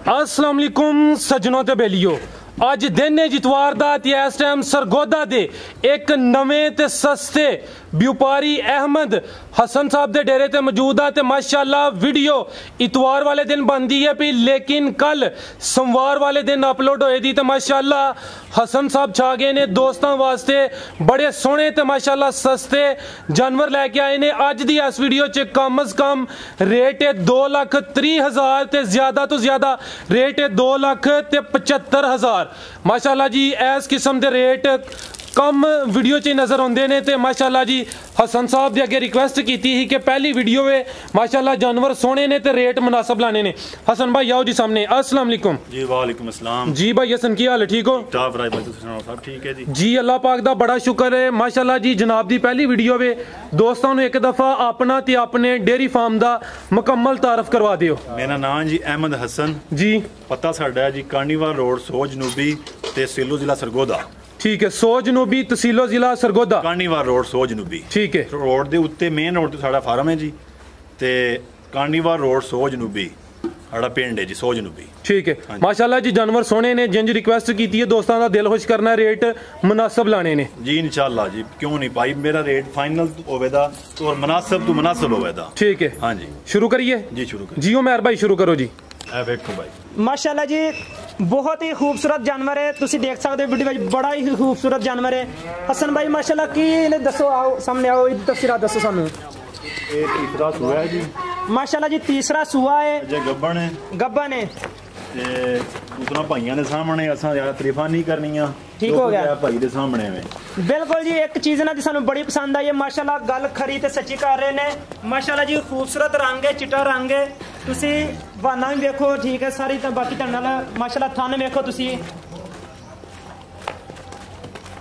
अस्सलाम वालेकुम सज्जनों ते बेलियो। अज दिन है जितवार दा ते इस टाइम सरगोदा दे एक नवें ते सस्ते व्यापारी अहमद हसन साहब दे डेरे ते मौजूद आ ते माशाअल्लाह वीडियो इतवार वाले दिन बनदी है पी, लेकिन कल सोमवार वाले दिन अपलोड होए दी ते माशाअल्लाह हसन साहब छा गए ने दोस्तों वास्ते बड़े सोहने ते माशाअल्लाह सस्ते जानवर लैके आए ने। अज दी इस वीडियो च कम अज कम रेट है 2,30,000 ते ज्यादा तो ज्यादा रेट है 2,75,000। माशाअल्लाह जी इस किस्म के रेट कम वीडियो च नज़र आते हैं तो माशाअल्लाह जी हसन साहब के अगे रिक्वेस्ट की थी कि पहली वीडियो है माशाअल्लाह जानवर सोने ने तो रेट मुनासिब लाने ने। हसन भाई आओ जी सामने। अस्सलाम वालेकुम जी। वालेकुम अस्सलाम जी। भाई हसन की हाल है? ठीक हो? सब ठीक है जी अल्लाह पाक दा बड़ा शुक्र है माशाअल्लाह जी। जनाब दी पहली वीडियो वे दोस्तों ने एक दफ़ा अपना ते अपने डेयरी फार्म दा मुकम्मल तारफ करवा दियो। मेरा नाम जी अहमद हसन जी। पता साडा है जी कांडीवाल रोड सोज नूबी तहसीलो जिला सरगोदा। ठीक है, सोज नूबी तहसीलो जिला सरगोदा कांडीवाल रोड सोज नूबी। ठीक है, रोड दे उत्ते मेन रोड ते साडा फार्म है जी ते कांडीवाल रोड सोज नूबी साडा पिंड है जी सोज नूबी। ठीक है माशाअल्लाह जी जानवर सोने ने जिंज रिक्वेस्ट की है दोस्तों का दिल खुश करना रेट मुनासिब लाने ने जी इंशाअल्लाह जी। क्यों नहीं भाई मेरा रेट फाइनल होवेदा और मुनासिब तो मुनासिब होवेदा। ठीक है हाँ जी शुरू करिए जी। शुरू करिए जी उमर भाई शुरू करो जी। देखो भाई माशाअल्लाह जी बहुत ही खूबसूरत जानवर है, तुसी देख सकते हो वीडियो में बड़ा ही खूबसूरत जानवर है। हसन भाई माशाअल्लाह की ने दसो, आओ सामने आओ, तफसीरात दसो सानू। ये तीसरा सुआ है जी माशाअल्लाह जी। तीसरा सुआ है जे गब्बन है गब्बन है ते दूसरा भाइयों ने सामने असा ज्यादा तारीफां नहीं करनियां। ठीक हो गया भाई दे सामने में बिल्कुल जी। एक चीज ना सानू बड़ी पसंद आई है माशाअल्लाह, गल खरी ते सच्ची कर रहे ने माशाअल्लाह जी। खूबसूरत रंग है, चिट्टा रंग है, तुसी वाना भी देखो ठीक है सारी तो बाकी तुहाडे नाल माशाअल्लाह थन देखो तुसी।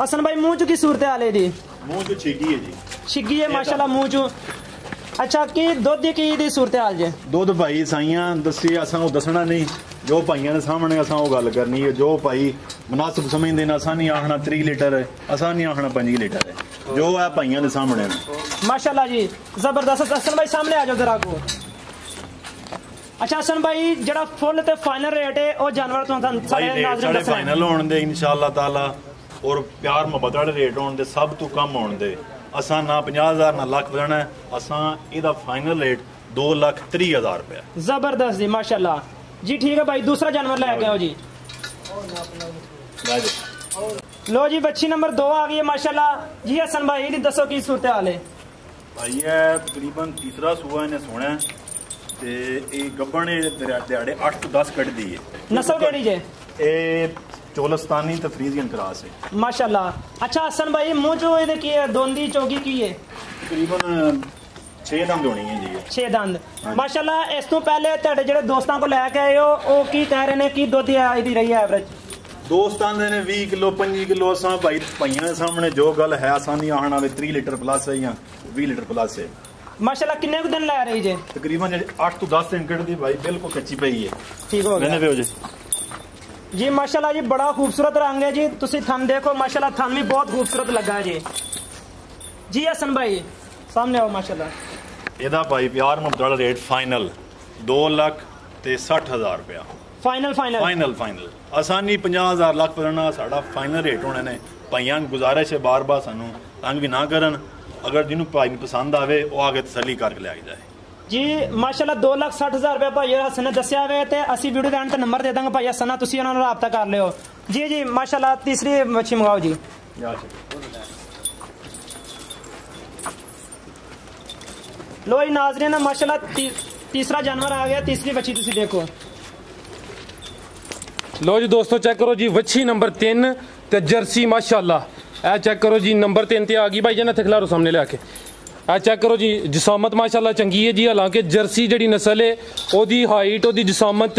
हसन भाई मुंह च की सूरत हाल है जी? मुंह च छिगी है जी। छिगी है माशाअल्लाह मुंह च। अच्छा की दुध की सूरत हाल जे? दुध भाई साइयां दसी असा दसना नहीं, जो भाइयों के सामने असा गल करनी है। जो भाई मुनासिब समझते हैं असा नहीं आखना 3 लीटर है, असा नहीं आखना 5 लीटर है, जो है भाइयों के सामने माशाअल्लाह जी जबरदस्त। हसन भाई सामने आ जाओ जरा को। अच्छा हसन भाई जरा फुल ते फाइनल रेट है वो जानवर तो फाइनल होने दे इंशाअल्लाह ताला और प्यार मोहब्बत वाले रेट होने दे, सब तो कम होने दे। असा ना 50,000 ना लाख बजाना है, असा इहदा फाइनल रेट 2,30,000 रुपया। जबरदस्त जी माशाअल्लाह जी। ठीक है भाई दूसरा जानवर लेके आओ जी। लो जी बच्ची नंबर 2 आ गई है माशाअल्लाह जी। हसन भाई दी दसो की सूरत हाल है? भाई है तकरीबन तीसरा सूआ इन्हें सोना ते ये गब्बन दिहाड़े 8 तो 10 कट दी है। नस्ल केड़ी जे? ए चोलस्तानी ते फ्रीजियन क्रॉस है माशाअल्लाह। अच्छा हसन भाई मुंह चो इहदे की है दोंदी चौगी की है? तकरीबन 6 दंद होनी है जी। 6 दंद माशाअल्लाह। इस तो पहले तुहाडे जेहड़े दोस्तां को लैके आए हो ओ की कह रहे ने की दुध दी रही है एवरेज? दोस्तां दे ने 20 किलो 25 किलो असा भाई भाइयों के सामने जो गल है असा नहीं आखना 3 लीटर प्लस है या 20 लीटर प्लस है माशाअल्लाह। किन्ने दिन लै रही जे? तकरीबन 8 तो 10 दिन कट दी भाई, बिल्कुल कच्ची पई है। ठीक हो गया जी माशाअल्लाह जी। बड़ा खूबसूरत रंग है जी, तुसी थन देखो माशाअल्लाह, थन भी बहुत खूबसूरत लगा है जी। जी हसन भाई सामने आओ माशाअल्लाह। एदा भाई प्यार मोहब्बत वाला रेट फाइनल 2,60,000 रुपया। फाइनल फाइनल फाइनल फाइनल आसानी 50,000 लाख पड़ना साडा फाइनल रेट होने ने। भाइयों गुजारिश है बार बार सानू तंग भी ना करन, अगर जिन्हों भाई पसंद आवे वो आगे तसली करके ले जाए जी माशाअल्लाह। 2,60,000 रुपया भाई हसन ने दसिया वे ते असी वीडियो के एंड ते नंबर दे देंगे भाई हसन, तुसी उन्हां नाल राबता कर लियो जी। जी माशाअल्लाह तीसरी मच्छी मंगाओ जी। लो जी नाज़रीन माशाअल्लाह तीसरा जानवर आ गया, तीसरी मच्छी तुसी देखो। लो जी दोस्तों चेक करो जी वच्छी नंबर 3 ते जर्सी माशाअल्लाह। चेक करो जी नंबर 3 ते आ गई भाई जना खिलारो सामने लेके। चेक करो जी जिसामत माशाअल्लाह चंगी है जी। हालांकि जर्सी जी नस्ल है ओदी हाइट ओदी जिसामत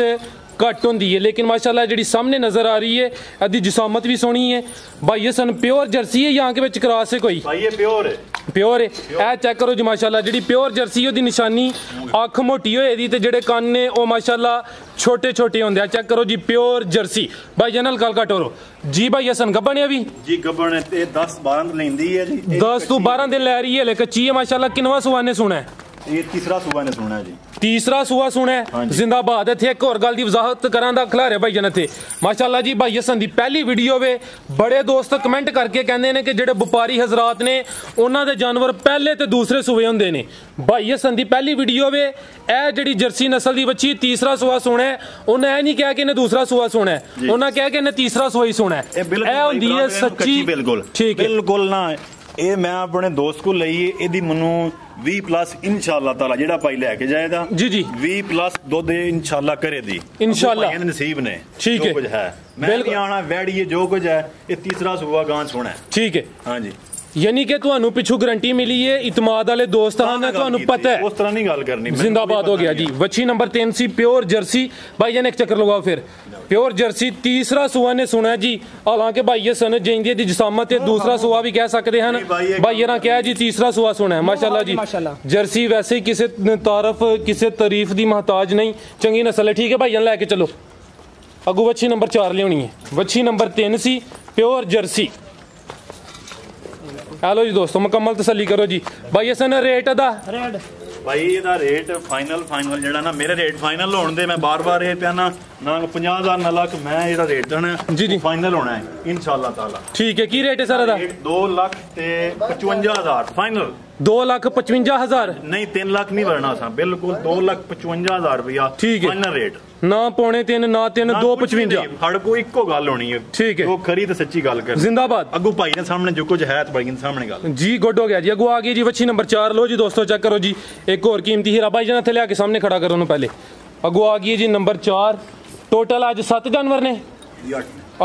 घट होंदी है, लेकिन माशाअल्लाह जी सामने नजर आ रही है अदी जिसामत भी सोहनी है भाई। ये सन प्योर जर्सी है यहाँ के विच क्रॉस है कोई? भाई ये प्योर है, प्योर है। ए चेक करो जी माशाअल्लाह जी प्योर जर्सी ओदी निशानी अख मोटी होए दी ते जेड़े कन ने ओ माशाअल्लाह छोटे छोटे होंदे। चेक करो जी प्योर जर्सी भाई जनल गल घट हो जी। भाई हसन गब्बन है अभी जी? गब्बन है 10-12 दिन लेंदी है जी। 10 तो 12 दिन लै रही है, लेकिन कच्ची है माशाअल्लाह। किनवा सुवाने सुना है? ਇਹ ਤੀਸਰਾ ਸੂਆ ਨੇ ਸੁਣਿਆ ਜੀ ਤੀਸਰਾ ਸੂਆ ਸੁਣਿਆ ਹਾਂਜੀ। ਜ਼ਿੰਦਾਬਾਦ। ਇੱਥੇ ਇੱਕ ਹੋਰ ਗੱਲ ਦੀ ਵਜ਼ਾਹਤ ਕਰਾਂ ਦਾ ਖਿਲਾਰੇ ਭਾਈ ਜਨ ਇੱਥੇ ਮਾਸ਼ਾਅੱਲਾ ਜੀ ਭਾਈ ਹਸਨ ਦੀ ਪਹਿਲੀ ਵੀਡੀਓ ਵੇ ਬੜੇ ਦੋਸਤ ਕਮੈਂਟ ਕਰਕੇ ਕਹਿੰਦੇ ਨੇ ਕਿ ਜਿਹੜੇ ਵਪਾਰੀ ਹਜ਼ਰਾਤ ਨੇ ਉਹਨਾਂ ਦੇ ਜਾਨਵਰ ਪਹਿਲੇ ਤੇ ਦੂਸਰੇ ਸੂਏ ਹੁੰਦੇ ਨੇ। ਭਾਈ ਹਸਨ ਦੀ ਪਹਿਲੀ ਵੀਡੀਓ ਵੇ ਇਹ ਜਿਹੜੀ ਜਰਸੀ ਨਸਲ ਦੀ ਬੱਚੀ ਤੀਸਰਾ ਸੂਆ ਸੁਣਿਆ ਉਹਨੇ ਇਹ ਨਹੀਂ ਕਿਹਾ ਕਿ ਇਹਨੇ ਦੂਸਰਾ ਸੂਆ ਸੁਣਿਆ ਉਹਨਾਂ ਕਿਹਾ ਕਿ ਇਹਨੇ ਤੀਸਰਾ ਸੂਆ ਹੀ ਸੁਣਿਆ। ਇਹ ਹੁੰਦੀ ਹੈ ਸੱਚੀ ਬਿਲਕੁਲ ਠੀਕ ਹੈ ਬਿਲਕੁਲ ਨਾ ਇਹ ਮੈਂ ਆਪਣੇ ਦੋਸਤ ਕੋਲ ਲਈ ਇਹਦੀ ਮੈਨੂੰ 20+ ਇਨਸ਼ਾਅੱਲਾ ਤਾਲਾ ਜਿਹੜਾ ਭਾਈ ਲੈ ਕੇ ਜਾਏਗਾ ਜੀ ਜੀ 20+ ਦੁੱਧ ਇਨਸ਼ਾਅੱਲਾ ਕਰੇ ਦੀ ਇਨਸ਼ਾਅੱਲਾ ਭਾਈਆਂ ਦੇ ਨਸੀਬ ਨੇ ਠੀਕ ਹੈ ਕੁਝ ਹੈ ਮੈਂ ਨਹੀਂ ਆਣਾ ਵੈੜੀਏ ਜੋ ਕੁਝ ਹੈ ਇਹ ਤੀਸਰਾ ਸੂਆ ਗਾਂ ਸੋਣਾ ਠੀਕ ਹੈ ਹਾਂਜੀ ਯਾਨੀ ਕਿ ਤੁਹਾਨੂੰ ਪਿੱਛੋਂ ਗਾਰੰਟੀ ਮਿਲੀ ਹੈ ਇਤਮਾਦ ਵਾਲੇ ਦੋਸਤ ਹਨ ਤੁਹਾਨੂੰ ਪਤਾ ਹੈ ਉਸ ਤਰ੍ਹਾਂ ਨਹੀਂ ਗੱਲ ਕਰਨੀ जिंदाबाद हो गया जी। वच्छी नंबर 3 सी प्योर जर्सी भाई जान एक चक्कर लगाओ फिर प्योर जर्सी तीसरा सुआ ने सुना जी हालांकि भाई ये सन जेंदी दी जिसामत है दूसरा सुआ भी कह सकते हैं भाई ये क्या है जी तीसरा सुआ सुना है माशाल्लाह जी। जर्सी वैसे ही किसी तारफ किसी तारीफ दी मोहताज नहीं चंगी नस्ल है ठीक है भाई जान लैके चलो अगू वच्छी नंबर 4 लियानी है। वच्छी नंबर 3 सी प्योर जर्सी हेलो जी दोस्तों मुकम्मल तसल्ली करो जी भाई हसन रेट अदा रेड भाई ਇਹਦਾ ਰੇਟ ਫਾਈਨਲ ਜਿਹੜਾ ਨਾ ਮੇਰੇ ਰੇਟ ਫਾਈਨਲ ਹੋਣ ਦੇ ਮੈਂ ਬਾਰ-ਬਾਰ ਇਹ ਪਿਆ ਨਾ 50,000 ਨਾ ਲੱਖ ਮੈਂ ਇਹਦਾ ਰੇਟ ਦੇਣਾ ਜੀ ਜੀ ਫਾਈਨਲ ਹੋਣਾ ਹੈ ਇਨਸ਼ਾਅੱਲਾ ਤਾਲਾ ठीक है की रेट है सर अदा 2,55,000 फाइनल 2,55,000 नहीं 3 लाख नहीं भरना था बिल्कुल 2,55,000 रुपया ठीक है फाइनल रेट ना पौने 3 ना 3 2,55 हर को इको गल होनी है ठीक है वो खरी तो सच्ची गल कर जिंदाबाद अगू भाई ने सामने जो कुछ है तो भाई के सामने गल जी गुड हो गया जी अगू आ गई जी वच्छी नंबर 4 लो जी दोस्तों चेक करो जी एक और कीमती हीरा भाई जान थे लिया के सामने खड़ा करो पहले अगू आ गई जी नंबर 4 टोटल आज 7 जानवर ने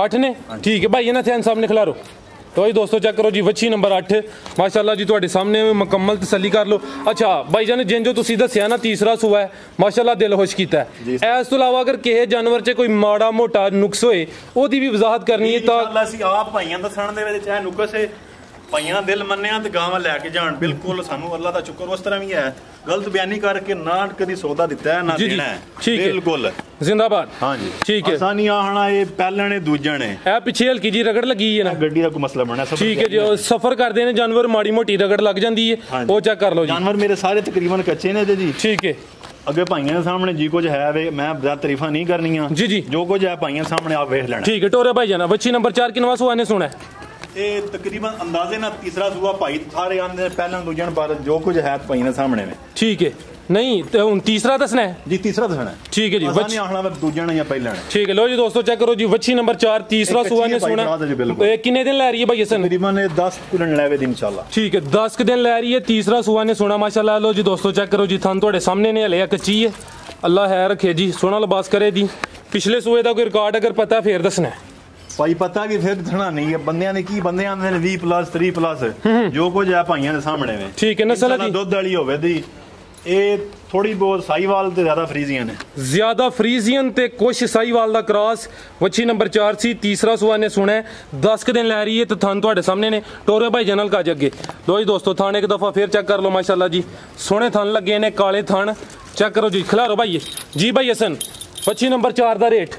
8 ने ठीक है भाई ना थे सामने खिलारो तो जी दोस्तों चेक करो जी वच्छी नंबर 8 माशाल्लाह जी ਤੁਹਾਡੇ ਸਾਹਮਣੇ ਮੁਕੰਮਲ ਤਸੱਲੀ ਕਰ ਲਓ। ਅੱਛਾ ਭਾਈ ਜਾਨ ਜਿੰਨ ਜੋ ਤੁਸੀਂ ਦੱਸਿਆ ਨਾ ਤੀਸਰਾ ਸੂਆ ਹੈ ਮਾਸ਼ਾਅੱਲਾ ਦਿਲ ਖੁਸ਼ ਕੀਤਾ ਹੈ। ਇਸ ਤੋਂ ਇਲਾਵਾ ਅਗਰ ਕਿਸੇ ਜਾਨਵਰ 'ਚ ਕੋਈ ਮਾੜਾ ਮੋਟਾ ਨੁਕਸ ਹੋਏ ਉਹਦੀ ਵੀ ਵਜ਼ਾਹਤ ਕਰਨੀ ਹੈ ਤਾਂ ਇਨਸ਼ਾਅੱਲਾ ਅਸੀਂ ਆਪ ਭਾਈਆਂ ਦੱਸਣ ਦੇ ਵਿੱਚ ਚਾਹੇ ਨੁਕਸ ਹੈ ਭਾਈਆਂ ਦਿਲ ਮੰਨਿਆ ਤੇ ਗਾਵਾਂ ਲੈ ਕੇ ਜਾਣ ਬਿਲਕੁਲ ਸਾਨੂੰ ਅੱਲਾਹ ਦਾ ਸ਼ੁਕਰ ਉਸ ਤਰ੍ਹਾਂ ਵੀ ਹੈ ਗਲਤ ਬਿਆਨੀ ਕਰਕੇ ਨਾ ਕਦੀ ਸੌਦਾ ਦਿੱਤਾ ਹੈ ਨਾ ਦੇਣਾ ਹੈ ਬਿਲਕੁਲ ਜ਼ਿੰਦਾਬਾਦ ਹਾਂਜੀ ਠੀਕ ਹੈ ਆਸਾਨੀ ਆਹਣਾ ਇਹ ਪਹਿਲਾਂ ਨੇ ਦੂਜੇ ਨੇ ਇਹ ਪਿੱਛੇ ਹਲਕੀ ਜੀ ਰਗੜ ਲੱਗੀ ਹੈ ਨਾ ਗੱਡੀ ਦਾ ਕੋਈ ਮਸਲਾ ਬਣਿਆ ਸਭ ਠੀਕ ਹੈ ਜੀ ਸਫਰ ਕਰਦੇ ਨੇ ਜਾਨਵਰ ਮਾੜੀ ਮੋਟੀ ਰਗੜ ਲੱਗ ਜਾਂਦੀ ਹੈ ਉਹ ਚੈੱਕ ਕਰ ਲਓ ਜੀ ਜਾਨਵਰ ਮੇਰੇ ਸਾਰੇ ਤਕਰੀਬਨ ਕੱਚੇ ਨੇ ਜੀ ਠੀਕ ਹੈ ਅੱਗੇ ਭਾਈਆਂ ਦੇ ਸਾਹਮਣੇ ਜੀ ਕੁਝ ਹੈ ਵੇ ਮੈਂ ਜ਼ਿਆਦਾ ਤਾਰੀਫਾਂ ਨਹੀਂ ਕਰਨੀਆਂ ਜੀ ਜੀ ਜੋ ਕੁਝ ਹੈ ਭਾਈਆਂ ਸਾਹਮਣੇ ਆਪ ਵੇਖ ਲੈਣਾ ਠੀਕ ਹੈ ਟੋਰੇ ਭਾਈ ਜਾਨਾ ਵੱਛੀ ਨੰਬਰ 4 ਕਿਨਵਾ ਸੁਆ ਨੇ ਸੁਣਾ ਇਹ ਤਕਰੀਬਨ ਅੰਦਾਜ਼ੇ ਨਾਲ ਤੀਸਰਾ ਸੂਆ ਭਾਈ ਸਾਰੇ ਆਂਦੇ ਪਹਿਲਾਂ ਦੂਜਣ ਪਰ ਜੋ ਕੁਝ ਹੈ ਭਾਈਆਂ ਦੇ ਸਾਹਮਣੇ ਨੇ ਠੀਕ ਹੈ नहीं तो हूँ तीसरा दसना है जी तीसरा दसना है ठीक है जी वच्छी आखना दूजा या पहला ठीक है लो जी दोस्तों चेक करो जी वच्छी नंबर 4 तीसरा सुआ ने सुना कितने दिन लै रही है भाई हसन तकरीबन 10 दिन ले दिन इंशाल्लाह ठीक है 10 दिन लै रही है तीसरा सुआ ने सुना माशाल्लाह। लो जी दोस्तों चेक करो जी थान थोड़े सामने ने हले कच्ची है अल्लाह है रखे जी सोना लिबास करे दी पिछले सुए का कोई रिकॉर्ड अगर पता फिर दसना है भाई पता कि फिर दसना नहीं है बंदे ने की बंदे आंदे ने 20+ 3+ जो कुछ है भाइयों के सामने में ठीक है नस्ल दी दुध वाली होवे दी ਇਹ ਥੋੜੀ ਬਹੁਤ ਸਾਈਵਾਲ ਤੇ ਜ਼ਿਆਦਾ ਫਰੀਜ਼ੀਅਨ ਹੈ ਜ਼ਿਆਦਾ ਫਰੀਜ਼ੀਅਨ ਤੇ ਕੁਛ ਸਾਈਵਾਲ ਦਾ ਕ੍ਰਾਸ ਵੱਛੀ ਨੰਬਰ 4 ਸੀ ਤੀਸਰਾ ਸੁਆ ਨੇ ਸੁਣਾ 10 ਦਿਨ ਲੈ ਰਹੀ ਹੈ ਤੇ ਥਣ ਤੁਹਾਡੇ ਸਾਹਮਣੇ ਨੇ ਟੋਰੇ ਭਾਈ ਜਨਲ ਕਾਜ ਅੱਗੇ ਲੋ ਜੀ ਦੋਸਤੋ ਥਣ ਇੱਕ ਦਫਾ ਫੇਰ ਚੈੱਕ ਕਰ ਲਓ ਮਾਸ਼ਾਅੱਲਾ ਜੀ ਸੋਹਣੇ ਥਣ ਲੱਗੇ ਨੇ ਕਾਲੇ ਥਣ ਚੈੱਕ ਕਰੋ ਜੀ ਖਿਲਾਰੋ ਭਾਈ ਜੀ ਭਾਈ ਹਸਨ ਵੱਛੀ ਨੰਬਰ 4 ਦਾ ਰੇਟ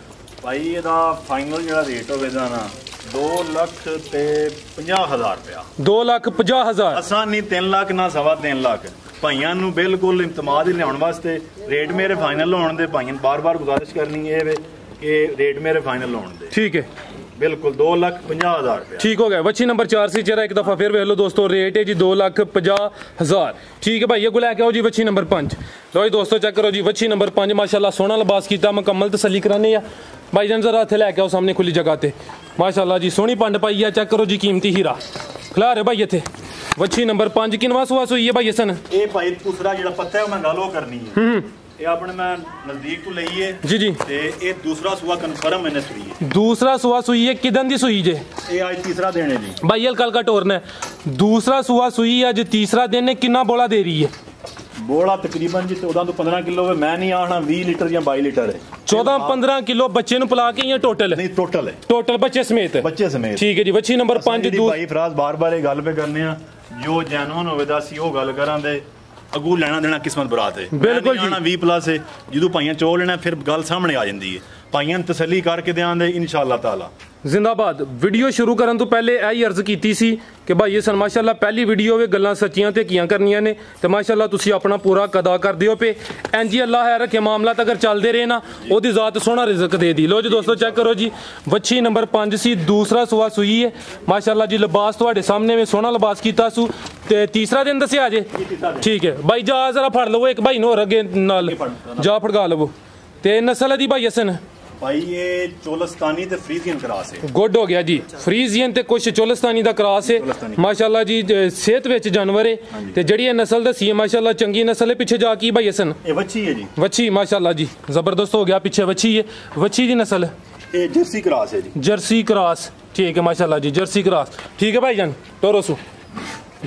ਭਾਈ ਇਹਦਾ ਫਾਈਨਲ ਜਿਹੜਾ ਰੇਟ ਹੋਵੇਗਾ ਨਾ 2,50,000 ਰੁਪਇਆ 2,50,000 ਆਸਾਨੀ 3 ਲੱਖ ਨਾ 3.5 ਲੱਖ ਭਾਈਆਂ ਨੂੰ ਬਿਲਕੁਲ ਇਤਮਾਦ ਲਿਆਉਣ ਵਾਸਤੇ ਰੇਟ ਮੇਰੇ ਫਾਈਨਲ ਹੋਣ ਦੇ ਭਾਈਆਂ ਬਾਰ-ਬਾਰ ਗੁਜ਼ਾਰਿਸ਼ ਕਰਨੀ ਹੈ ਕਿ ਰੇਟ ਮੇਰੇ ਫਾਈਨਲ ਹੋਣ ਦੇ ਠੀਕ ਹੈ बिल्कुल 2,50,000 रुपया ठीक हो गया। वच्छी नंबर 4 से चेहरा एक दफा फिर वेख लो दोस्तों रेट है जी 2,50,000 ठीक है भाई ये गुला के आओ जी वच्छी नंबर 5 लो जी दोस्तों चेक करो जी वच्छी नंबर 5 माशाल्लाह सोना लिबास किया मुकम्मल तसल्ली कराने या भाई जान जरा इत्थे लैके आओ सामने खुली जगह ते माशाल्लाह जी सोहनी पंड पाई है चेक करो जी कीमती हीरा खिला रहे भाई इत्थे वच्छी नंबर 5 किनवा सुआ सुई है भाई हसन ये भाई दूसरा जेड़ा पत्ता है मैं गल करनी है ये अपने मैं नजदीक तो लई है जी जी ते ये दूसरा सुआ कंफर्म मैंने सुई है दूसरा सुआ सुई है किदन दी सुई जे ये आज तीसरा दिन है जी भाई ये कल का टोरना है दूसरा सुआ सुई आज तीसरा दिन है कितना बोला दे रही है बोला तकरीबन जी 14 तो 15 किलो मैं नहीं आना 20 लीटर या 22 लीटर है 14-15 किलो बच्चे नु पिला के या टोटल नहीं टोटल है टोटल बच्चे समेत ठीक है जी वच्छी नंबर 5 भाई फराज बार-बार ये गल पे करने जो जैनुअन होवेदा सी ओ गल करांदे अगू लेना देना किस्मत बरात है बिल्कुल जी 20+ है ਜਦੋਂ ਭਾਈਆਂ ਚੋ ਲੈਣਾ ਫਿਰ ਗੱਲ ਸਾਹਮਣੇ ਆ ਜਾਂਦੀ ਹੈ ਭਾਈਆਂ ਨੂੰ ਤਸੱਲੀ ਕਰਕੇ ਦਿਆਂਗੇ ਇਨਸ਼ਾਅੱਲਾ ਤਾਲਾ। ਜ਼ਿੰਦਾਬਾਦ। ਵੀਡੀਓ ਸ਼ੁਰੂ ਕਰਨ ਤੋਂ ਪਹਿਲੇ ਇਹੀ ਅਰਜ਼ ਕੀਤੀ ਸੀ ਕਿ ਭਾਈ ਸਨ ਮਾਸ਼ਾਅੱਲਾ ਪਹਿਲੀ ਵੀਡੀਓ ਵੇ ਗੱਲਾਂ ਸੱਚੀਆਂ ਤੇ ਕੀਆਂ ਕਰਨੀਆਂ ਨੇ ਤੇ ਮਾਸ਼ਾਅੱਲਾ ਤੁਸੀਂ ਆਪਣਾ ਪੂਰਾ ਕਦਾ ਕਰਦੇ ਹੋ ਪਏ। ਇੰਜੀ ਅੱਲਾਹ ਹੈ ਰੱਖੇ ਮਾਮਲਾਤ ਅਗਰ ਚੱਲਦੇ ਰਹੇ ਨਾ ਉਹਦੀ ਜ਼ਾਤ ਸੋਹਣਾ ਰਿਜ਼ਕ ਦੇ ਦੀ। ਲੋ ਜੀ ਦੋਸਤੋ ਚੈੱਕ ਕਰੋ ਜੀ, ਵੱਛੀ ਨੰਬਰ 5 ਸੀ, ਦੂਸਰਾ ਸੂਆ ਸੂਈ ਹੈ ਮਾਸ਼ਾਅੱਲਾ ਜੀ। ਲਿਬਾਸ ਤੁਹਾਡੇ ਸਾਹਮਣੇ ਵੇ ਸੋਹਣਾ ਲਿਬਾਸ ਕੀਤਾ ਸੂ ਤੇ ਤੀਸਰਾ ਦਿਨ ਦੱਸਿਆ ਜੇ। ਠੀਕ ਹੈ ਭਾਈ ਜਾ ਜ਼ਰਾ ਫੜ ਲਵੋ ਇੱਕ ਭਾਈ ਨੂੰ ਹੋਰ ਅੱਗੇ ਨਾਲ ਜਾ ਫੜਗਾ ਲਵੋ। ਤੇ ਨਸਲ ਦੀ ਭਾਈ ਹਸਨ ਭਾਈ ਇਹ ਚੋਲਸਤਾਨੀ ਤੇ ਫਰੀਜ਼ੀਅਨ ਕਰਾਸ ਹੈ। ਗੁੱਡ ਹੋ ਗਿਆ ਜੀ, ਫਰੀਜ਼ੀਅਨ ਤੇ ਕੁਛ ਚੋਲਸਤਾਨੀ ਦਾ ਕਰਾਸ ਹੈ ਮਾਸ਼ਾਅੱਲਾ ਜੀ। ਸਿਹਤ ਵਿੱਚ ਜਾਨਵਰ ਹੈ ਤੇ ਜਿਹੜੀ ਇਹ ਨਸਲ ਦੱਸੀ ਹੈ ਮਾਸ਼ਾਅੱਲਾ ਚੰਗੀ ਨਸਲ ਹੈ। ਪਿੱਛੇ ਜਾ ਕੀ ਭਾਈ ਹਸਨ ਇਹ ਵੱਛੀ ਹੈ ਜੀ, ਵੱਛੀ ਮਾਸ਼ਾਅੱਲਾ ਜੀ ਜ਼ਬਰਦਸਤ ਹੋ ਗਿਆ। ਪਿੱਛੇ ਵੱਛੀ ਹੈ, ਵੱਛੀ ਦੀ ਨਸਲ ਇਹ ਜਰਸੀ ਕਰਾਸ ਹੈ ਜੀ, जर्सी क्रॉस। ठीक है माशाल्लाह जी, जर्सी क्रॉस। ठीक है भाईजान टोरोसू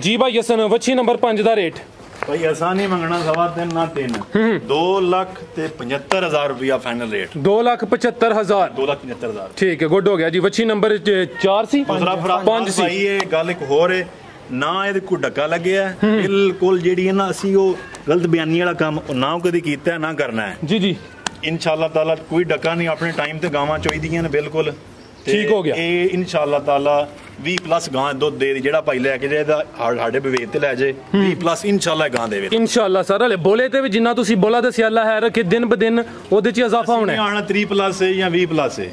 जी। भाई हसन वच्छी नंबर 5 ਦਾ ਰੇਟ ਭਾਈ ਅਸਾਂ ਨਹੀਂ ਮੰਗਣਾ 3.5 ਨਾ 3 2,75,000 ਰੁਪਇਆ ਫਾਈਨਲ ਰੇਟ। 2,75,000 2,75,000 ਠੀਕ ਹੈ ਗੁੱਡ ਹੋ ਗਿਆ ਜੀ। ਵੱਛੀ ਨੰਬਰ 4 ਸੀ, 5 ਸੀ। ਭਾਈ ਇਹ ਗੱਲ ਇੱਕ ਹੋਰ ਹੈ ਨਾ ਇਹਦੇ ਕੋਈ ਡੱਕਾ ਲੱਗਿਆ ਬਿਲਕੁਲ ਜਿਹੜੀ ਹੈ ਨਾ ਅਸੀਂ ਉਹ ਗਲਤ ਬਿਆਨੀ ਵਾਲਾ ਕੰਮ ਨਾ ਕਦੀ ਕੀਤਾ ਨਾ ਕਰਨਾ ਹੈ ਜੀ ਜੀ ਇਨਸ਼ਾਅੱਲਾ ਤਾਲਾ। ਕੋਈ ਡੱਕਾ ਨਹੀਂ, ਆਪਣੇ ਟਾਈਮ ਤੇ ਗਾਵਾਂ ਚਾਹੀਦੀਆਂ ਨੇ ਬਿਲਕੁਲ ਠੀਕ ਹੋ ਗਿਆ। ਇਹ ਇਨਸ਼ਾਅੱਲਾ ਤਾਲਾ 20+ ਗਾਂ ਦੁੱਧ ਦੇ ਜਿਹੜਾ ਭਾਈ ਲੈ ਕੇ ਜਾਏ ਦਾ ਸਾਡੇ ਵਿਵੇਕ ਤੇ ਲੈ ਜਾਏ 20+ ਇਨਸ਼ਾਅੱਲਾ ਗਾਂ ਦੇਵੇ ਇਨਸ਼ਾਅੱਲਾ। ਸਰ ਹਲੇ ਬੋਲੇ ਤੇ ਵੀ ਜਿੰਨਾ ਤੁਸੀਂ ਬੋਲਾ ਦੱਸਿਆ ਅੱਲਾ ਹੈ ਰੱਖੇ ਦਿਨ ਬ ਦਿਨ ਉਹਦੇ 'ਚ ਇਜ਼ਾਫਾ ਹੋਣਾ ਹੈ। ਆਣਾ 3+ ਹੈ ਜਾਂ 20+ ਹੈ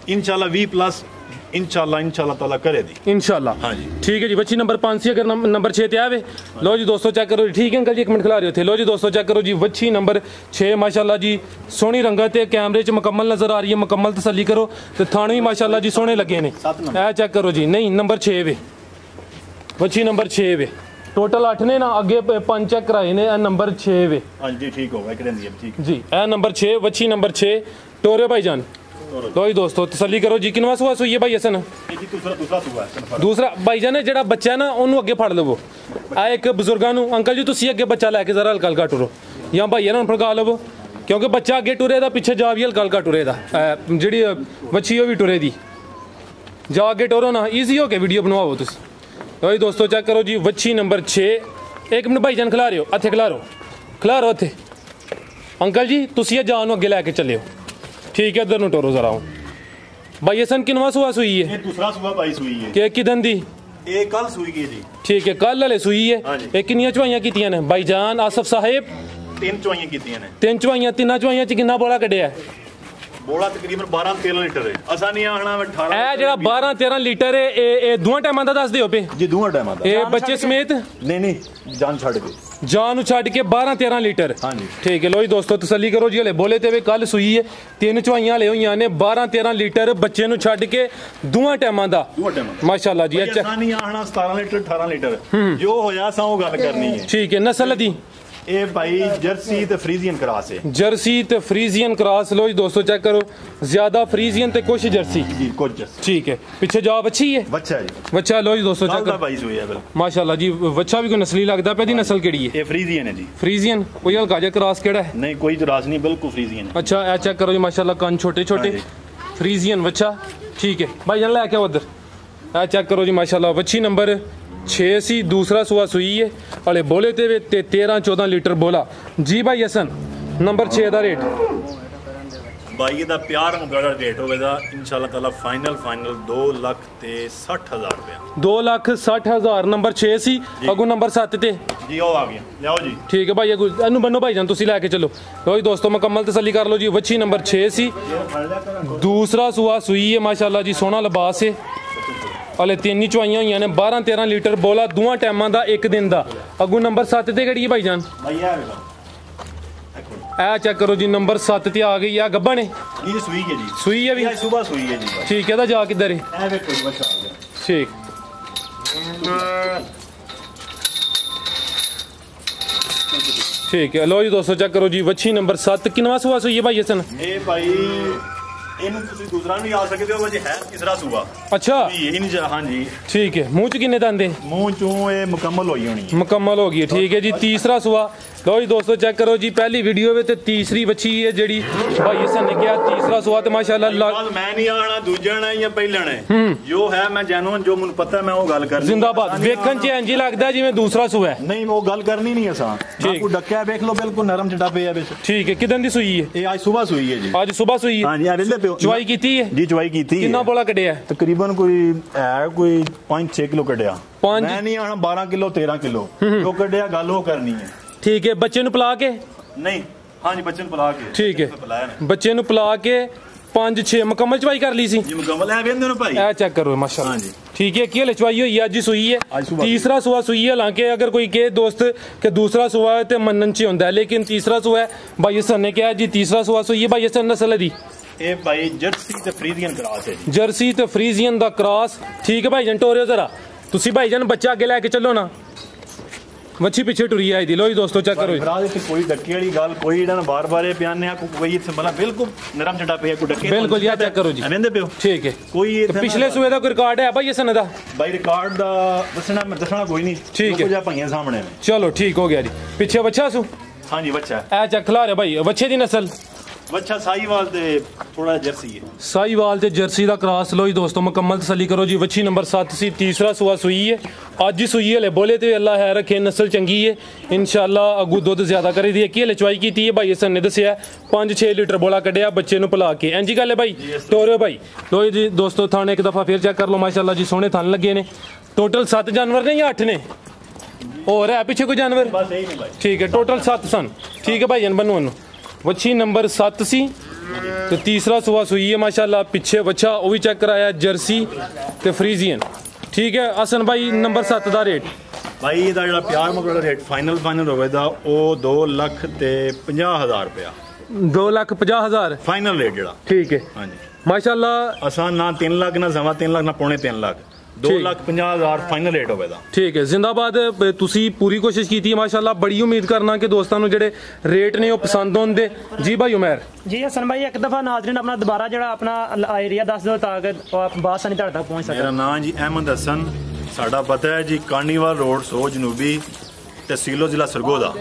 ਇਨਸ਼ਾਅੱਲਾ 20+ ਇਨਸ਼ਾਅੱਲਾ ਤਾਲਾ करे दी इंशाल्लाह। हाँ जी ठीक है जी। बच्ची नंबर 5 से अगर नंबर 6 ते आवे। लो जी दोस्तों चेक करो जी। ठीक है अंकल जी एक मिनट खिला रहे थे। लो जी दोस्तों चेक करो जी, बच्ची नंबर 6 माशाल्लाह जी सोहनी रंगत है, कैमरे च मुकम्मल नजर आ रही है। मुकम्मल तसल्ली करो ते थाने भी माशाल्लाह जी सोहने लगे ने। ए चेक करो जी, नहीं नंबर 6 वे बच्ची नंबर 6 वे टोटल 8 ने ना, अगे 5 चेक कराए ने। नंबर 6 वे हाँ जी ठीक होगा ठीक जी। ए नंबर 6 बच्ची नंबर 6 टोरे भाईजान। लो जी दोस्तों तसल्ली करो जी। किनवा सुआ सुई है भाई हसन? दूसरा भाईजान ਜਿਹੜਾ ਬੱਚਾ ਹੈ ਨਾ ਉਹਨੂੰ ਅੱਗੇ ਫੜ ਲਵੋ। ਆ ਇੱਕ ਬਜ਼ੁਰਗਾਂ ਨੂੰ ਅੰਕਲ ਜੀ ਤੁਸੀਂ ਅੱਗੇ ਬੱਚਾ ਲੈ ਕੇ ਜ਼ਰਾ ਹਲਕਾ ਹਲਕਾ ਟੁਰੋ ਜਾਂ ਭਾਈ ਇਹਨਾਂ ਨੂੰ ਫੜਕਾ ਲਵੋ ਕਿਉਂਕਿ ਬੱਚਾ ਅੱਗੇ ਟੁਰੇ ਦਾ ਪਿੱਛੇ ਜਾ ਵੀ ਹਲਕਾ ਹਲਕਾ ਟੁਰੇ ਦਾ। ਜਿਹੜੀ ਵੱਛੀ ਉਹ ਵੀ ਟੁਰੇ ਦੀ ਜਾ ਅੱਗੇ ਟੁਰੋ ਨਾ, ਈਜ਼ੀ ਹੋ ਕੇ ਵੀਡੀਓ ਬਣਵਾਓ ਤੁਸੀਂ। ਲੋ ਜੀ ਦੋਸਤੋ ਚੈੱਕ ਕਰੋ ਜੀ, ਵੱਛੀ ਨੰਬਰ 6। ਇੱਕ ਮਿੰਟ ਭਾਈਜਾਨ ਖਿਲਾ ਰਹੇ ਹੋ ਇੱਥੇ, ਖਿਲਾ ਰਹੋ ਇੱਥੇ। ਅੰਕਲ ਜੀ ਤੁਸੀਂ ਇਹ ਜਾਨ ਨੂੰ ਅੱਗੇ ਲੈ ਕੇ ਚੱਲਿਓ। ठीक है इधर नु टोरो जरा भाई हसन किनवा सुआ सुई है? ये दूसरा सुआ भाई सुई है। के किदन दी? ये कल सुई है जी। ठीक है कल वाले सुई है। ये किन्नियां चवाइयां कीतियां ने भाईजान आसफ साहिब? 3 चवाइयां कीतियां ने। 3 चवाइयां, 3 चवाइयां च किन्ना बोला कढिया? बोला तकरीबन 12-13 लीटर है। असा नहीं आखना 18। ए जेड़ा 12-13 लीटर है ए दोवां टाइमां दा दस दियो पे जी, दोवां टाइमां दा। ए बच्चे समेत? नहीं जान छड़ के जान छड़ के 12-13 लीटर। हाँ जी ठीक है। लो जी दोस्तों तसल्ली करो जी, हले बोले ते वे कल सुई है 3 चवाइयां हले होईयां ने 12-13 लीटर बच्चे नु छड़ के दोवां टाइमां दा माशाल्लाह जी। अच्छा नहीं आखना 17 लीटर 18 लीटर जो होया सा वो गल करनी है। ठीक है। नस्ल दी ਇਹ ਭਾਈ ਜਰਸੀ ਤੇ ਫਰੀਜ਼ੀਅਨ ਕਰਾਸ ਹੈ। ਜਰਸੀ ਤੇ ਫਰੀਜ਼ੀਅਨ ਕਰਾਸ। ਲੋ ਜੀ ਦੋਸਤੋ ਚੈੱਕ ਕਰੋ, ਜ਼ਿਆਦਾ ਫਰੀਜ਼ੀਅਨ ਤੇ ਕੁਛ ਜਰਸੀ ਜੀ, ਕੁਝ ਜਰਸੀ। ਠੀਕ ਹੈ। ਪਿੱਛੇ ਜਾ ਬੱਚੀ ਹੈ, ਬੱਚਾ ਜੀ ਬੱਚਾ। ਲੋ ਜੀ ਦੋਸਤੋ ਚੈੱਕ ਕਰੋ ਭਾਈ ਸੋਇਆ ਬਿਲ ਮਾਸ਼ਾਅੱਲਾ ਜੀ। ਬੱਚਾ ਵੀ ਕੋਈ ਨਸਲੀ ਲੱਗਦਾ ਪਿਆ। ਦੀ ਨਸਲ ਕਿਹੜੀ ਹੈ? ਇਹ ਫਰੀਜ਼ੀਅਨ ਹੈ ਜੀ। ਫਰੀਜ਼ੀਅਨ ਕੋਈ ਹਲਕਾ ਜਿਹਾ ਕਰਾਸ ਕਿਹੜਾ ਹੈ? ਨਹੀਂ ਕੋਈ ਕਰਾਸ ਨਹੀਂ, ਬਿਲਕੁਲ ਫਰੀਜ਼ੀਅਨ ਹੈ। ਅੱਛਾ ਇਹ ਚੈੱਕ ਕਰੋ ਜੀ ਮਾਸ਼ਾਅੱਲਾ, ਕੰਨ ਛੋਟੇ ਛੋਟੇ ਫਰੀਜ਼ੀਅਨ ਬੱਚਾ। ਠੀਕ ਹੈ ਭਾਈ ਜਾਨ ਲੈ ਕੇ ਉਧਰ। ਇਹ ਚੈੱਕ ਕਰੋ ਜੀ ਮਾਸ਼ਾਅੱਲਾ, ਬੱਚੀ ਨੰਬਰ 6 सी, दूसरा सुआ सुई है हले बोले ते 13-14 लीटर बोला जी। भाई हसन नंबर 6 ਦਾ ਰੇਟ भाई ਦਾ ਪਿਆਰ ਮੁਗੜਾ ਰੇਟ ਹੋਵੇਗਾ ਇਨਸ਼ਾਅੱਲਾ ਤਾਲਾ ਫਾਈਨਲ 2,60,000 ਰੁਪਏ। 2,60,000 ਨੰਬਰ 6 ਸੀ। ਅਗੂ ਨੰਬਰ 7 ਤੇ ਜੀ ਉਹ ਆ ਗਿਆ, ਲਿਆਓ ਜੀ। ਠੀਕ ਹੈ ਭਾਈ ਇਹਨੂੰ ਬੰਨੋ ਭਾਈ ਜਾਨ ਤੁਸੀਂ ਲੈ ਕੇ ਚਲੋ। ਲੋ ਜੀ ਦੋਸਤੋ ਮੁਕੰਮਲ ਤਸੱਲੀ ਕਰ ਲਓ ਜੀ। ਵੱਛੀ ਨੰਬਰ 6 ਸੀ, दूसरा सुआ सुई है माशाअल्लाह जी। सोहना लिबास है, हले 3 चवाइयां हुई ने 12-13 लीटर बोला दोवां टाइमां दा एक दिन दा। अगू नंबर 7 ते किहड़ी है भाईजान? ए चेक करो जी, नंबर 7 ते आ गई है। गब्बन है? ये सुई है जी। सुई है भी? सुबह सुई है जी। ठीक है। जा किधर है? ए देखो बच्चा आ गया। ठीक ठीक है। लो जी दोस्तों चेक करो जी, ਵੱਛੀ नंबर 7 किनवा सुआ सुई है भाई हसन? ए भाई ਇਹਨੂੰ ਤੁਸੀਂ ਦੂਸਰਾ ਵੀ ਆ ਸਕਦੇ ਹੋ, ਜੇ ਹੈ ਤੀਸਰਾ ਸੂਆ। अच्छा हाँ जी ठीक है। मुंह च किन्ने दंद? ਮੂੰਹ ਚੋਂ ਇਹ ਮੁਕੰਮਲ ਹੋਈ ਹੋਣੀ ਹੈ। मुकम्मल हो गई है। ठीक है जी। तीसरा सुआ लो जी दोस्तों चेक करो जी, पहली वीडियो में ते तीसरी बच्ची है जेड़ी भाई हसन ने किया, तीसरा सुआ ते माशाल्लाह मैं नहीं आना दूजा ने या पहला ने जो है मैं जेन्युइन जो मुझे पता है मैं वो गल करनी जिंदाबाद। वेखन च इंज लगदा जिवें दूसरा सुआ है, नहीं वो गल करनी नहीं असा आपको डक्या देख लो बिल्कुल नरम चिटा पे है विच। ठीक है, किदन दी सुई है? ये आज सुबह सुई है जी, आज सुबह सुई है। हां जी रेंदे पे चवाई कीती है जी, चवाई कीती है। कितना बोला कड्या है? तकरीबन कोई है कोई 5-6 किलो कड्या। पांच मैं नहीं आना 12 किलो 13 किलो जो कड्या गल वो करनी है। ठीक है, बच्चे नु पिला के? नहीं हाँ जी बच्चे पिला के। ठीक है, बच्चे नु पिला के 5-6 मुकम्मल चवाई कर ली सी जी, मुकम्मल है वेंदे नु भाई। ए चेक करो माशाल्लाह। हां जी ठीक है, की चवाई हुई अज ही सुई है, आज सुबह तीसरा सुआ सुई है। हालांकि अगर कोई कहे दोस्त के दूसरा सुआ है तो मनन च होंदा है, लेकिन तीसरा सुआ है। भाई हसन ने कहा जी तीसरा सुआ सुई है। भाई हसन नस्ल दी ए भाई जर्सी ते फ्रीजियन क्रॉस है जी, जर्सी ते फ्रीजियन दा क्रॉस। ठीक है भाई जन टोरियो जरा तुसी भाई जन बच्चा अगे लेके चलो ना, मच्छी पीछे टुरी आई दी। लो जी दोस्तों चेक करो, कोई डक्के वाली गल कोई बार बार प्याने कोई बिल्कुल नरम चटा पे कोई डक्के बिल्कुल यार चेक करो जी वेंदे पे। ठीक है, कोई पिछले सूए दा कोई रिकॉर्ड है भाई हसन दा? भाई रिकॉर्ड दा दसना कोई नहीं। ठीक है भाइयों सामने चलो ठीक हो गया जी। पीछे बच्चा सु? हाँ जी बच्चा ए चेक खिला रहे भाई, बच्चे दी नस्ल बच्चा साहीवाल ते थोड़ा जर्सी है, साहीवाल ते जर्सी दा क्रॉस। लो जी दोस्तों मुकम्मल तसल्ली करो जी। बच्ची नंबर 7 सी, तीसरा सुआ सुई है, अज ही सुई है। बोले तो अल्लाह है रखे, नस्ल चंगी है इंशाल्लाह, अगू दुध ज्यादा करी दी है। की चवाई की है भाई हसन ने दसिया 5-6 लीटर बोला कढ़िया बच्चे नु पिला के। इंजी गल है भाई टोरियो भाई। लो जी दोस्तों थाने एक दफा फिर चेक कर लो माशाल्लाह जी, सोहने थान लगे ने। टोटल 7 जानवर ने या 8 ने और है पीछे कोई जानवर? ठीक है टोटल 7 सन। ठीक है भाई जन बनू बच्ची नंबर 7 सी तो तीसरा सुआ सुई है माशाल्लाह। पिछे बच्चा वो भी चेक कराया जर्सी ते फ्रीजियन। ठीक है हसन भाई नंबर 7 दा रेट भाई ਇਹਦਾ ਜਿਹੜਾ ਪਿਆਰ ਮੁਕੜਾ ਰੇਟ ਫਾਈਨਲ ਹੋਵੇਗਾ ਉਹ 2,50,000 रुपया। 2,50,000 फाइनल रेट ਜਿਹੜਾ। ठीक है हाँ जी माशाल्लाह। असा ना 3 लाख ना सवा 3 लाख ना पौने 3 लाख 2,50,000 फाइनल रेट होवेगा। ठीक है जिंदाबाद। तुसी पूरी कोशिश की थी माशाल्लाह, बड़ी उम्मीद करना कि दोस्तों ਨੂੰ ਜਿਹੜੇ रेट ने वो पसंद होंगे। जी भाई उमर जी हसन भाई एक दफा नाज़रीन अपना दोबारा जरा अपना एरिया दस दो ताकि आप बासानी तक पहुंच सके। मेरा नाम जी अहमद हसन, साडा पता है जी कार्निवाल रोड सो जनूबी तहसीलो जिला सरगोदा।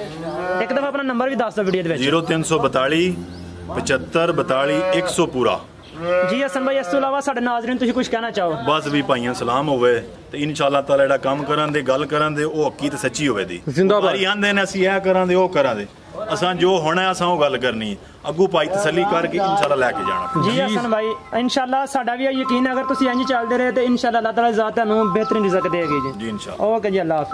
एक दफा अपना नंबर भी दस दो वीडियो दे 0342 75 42 100 पूरा। जी हसन भाई इस तो इलावा साडे नाज़रीन तुसी कुछ कहना चाहो? बस भी भाइयों सलाम होवे ते इंशाअल्लाह ताला जेड़ा काम करां दे गल करां दे ओ हक्की ते सच्ची होवे दी। जिंदाबाद आंदे ने असीं ए करां दे ओ करां दे, असां जो होना है असां ओ गल करनी, अगू भाई तसल्ली करके इंशाअल्लाह लेके जाना। जी हसन भाई इंशाअल्लाह साडा भी यकीन है अगर तुसी इंज चलदे रहे ते इंशाअल्लाह अल्लाह ताला ज़ात तुहानू बेहतरीन रिज़्क देगी जी। जी इंशाअल्लाह। ओके जी अल्लाह हाफिज़।